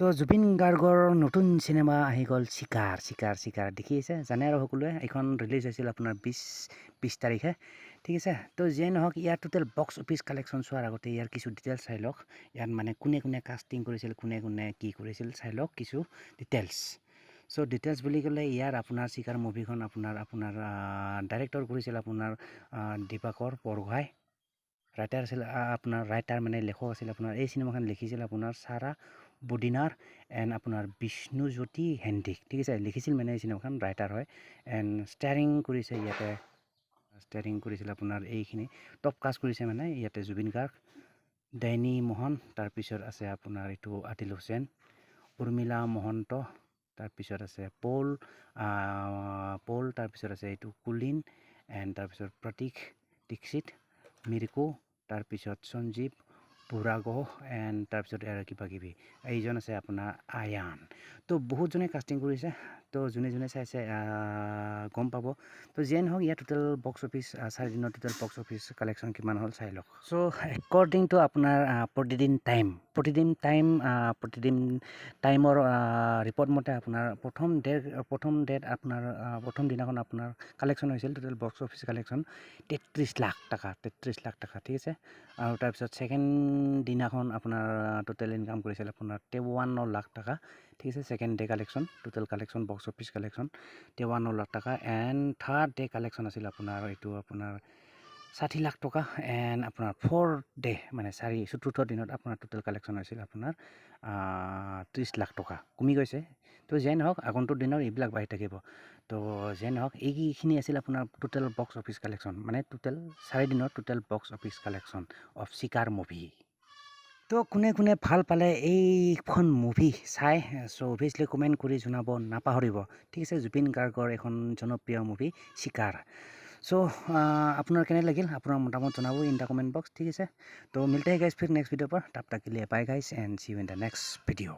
তো জুবিন গাৰ্গৰ নতুন চিনেমা আহি গ'ল চিকাৰ দেখি আছে জানে আৰু সকলোৱে এইখন ৰিলিজ হৈছিল আপোনাৰ 20 তাৰিখে ঠিক আছে তো যিয়ে নহওক ইয়াৰ টোটেল বক্স অফিচ কালেকশ্যন চোৱাৰ আগতে ইয়াৰ কিছু ডিটেইলছ চাই লওক ইয়াত মানে কোনে কোনে কাষ্টিং কৰিছিল কোনে কোনে কি কৰিছিল চাই লওক কিছু ডিটেইলছ চ' ডিটেইলছ বুলি ক'লে ইয়াৰ আপোনাৰ চিকাৰ মুভিখন আপোনাৰ ডাইৰেক্টৰ কৰিছিল আপোনাৰ দীপাকৰ বৰগোহাঁই ৰাইটাৰ আছিল আপোনাৰ ৰাইটাৰ মানে লেখক আছিল আপোনাৰ এই চিনেমাখন লিখিছিল আপোনাৰ চাৰা বুডিনাৰ এণ্ড আপোনাৰ বিষ্ণুজ্যোতি হেণ্ডিক ঠিক আছে লিখিছিল মানে এই চিনেমাখন ৰাইটাৰ হয় এণ্ড ষ্টাৰিং কৰিছে ইয়াতে ষ্টাৰিং কৰিছিল আপোনাৰ এইখিনি টপ কাষ্ট কৰিছে মানে ইয়াতে জুবিন গাৰ্গ ডেনি মোহন তাৰপিছত আছে আপোনাৰ এইটো আদিল হুছেইন উৰ্মিলা মহন্ত তাৰপিছত আছে পল তাৰপিছত আছে এইটো কুলিন এণ্ড তাৰপিছত প্ৰতীক দীক্ষিত মিৰ্কু তাৰপিছত সঞ্জীৱ বুৰাগো এণ্ড তাৰপিছত আৰু কিবাকিবি এইজন আছে আপোনাৰ আয়ান তো বহুতজনে কাষ্টিং কৰিছে তো যোনে যোনে চাইছে গম পাব তো যিয়ে নহওক ইয়াৰ টোটেল বক্স অফিচ 4 দিনৰ টোটেল বক্স অফিচ কালেকশ্যন কিমান হ'ল চাই লওক চ' একৰ্ডিং টু আপোনাৰ প্ৰতিদিন টাইমৰ ৰিপৰ্ট মতে আপোনাৰ প্ৰথম ডেট আপোনাৰ প্ৰথম দিনাখন আপোনাৰ কালেকশ্যন হৈছিল total box office collection 33 lakh টকা ঠিক আছে আৰু তাৰপিছত ছেকেণ্ড দিনাখন আপোনাৰ টোটেল ইনকাম কৰিছিল আপোনাৰ 53 লাখ টকা ঠিক আছে second day collection total collection box office collection 53 lakh টকা এণ্ড থাৰ্ড ডে কালেকশ্যন আছিল আপোনাৰ এইটো আপোনাৰ 60 লাখ টকা এণ্ড আপোনাৰ ফ'ৰ্থ ডে মানে চতুৰ্থ দিনত আপোনাৰ টোটেল কালেকশ্যন হৈছিল আপোনাৰ 30 লাখ টকা কমি গৈছে তো যেই নহওক আগন্তুক দিনৰ এইবিলাক বাঢ়ি থাকিব তো যেই নহওক এইখিনি আছিল আপোনাৰ টোটেল বক্স অফিচ কালেকশ্যন মানে টোটেল 4 দিনৰ total box office collection of চিকাৰ মুভি তো কোনে কোনে ভাল পালে এইখন মুভি চাই চ' অভিয়াছলি কমেণ্ট কৰি জনাব নাপাহৰিব ঠিক আছে জুবিন গাৰ্গৰ এখন জনপ্ৰিয় মুভি চিকাৰ চ' আপোনাৰ কেনে লাগিল আপোনাৰ মতামত জনাব ইন দ্য কমেণ্ট বক্স ঠিক আছে তো মিলতে হে গাইজ ফিৰ নেক্সট ভিডিঅ' पर तब तक के लिए bye guys and see you in the next video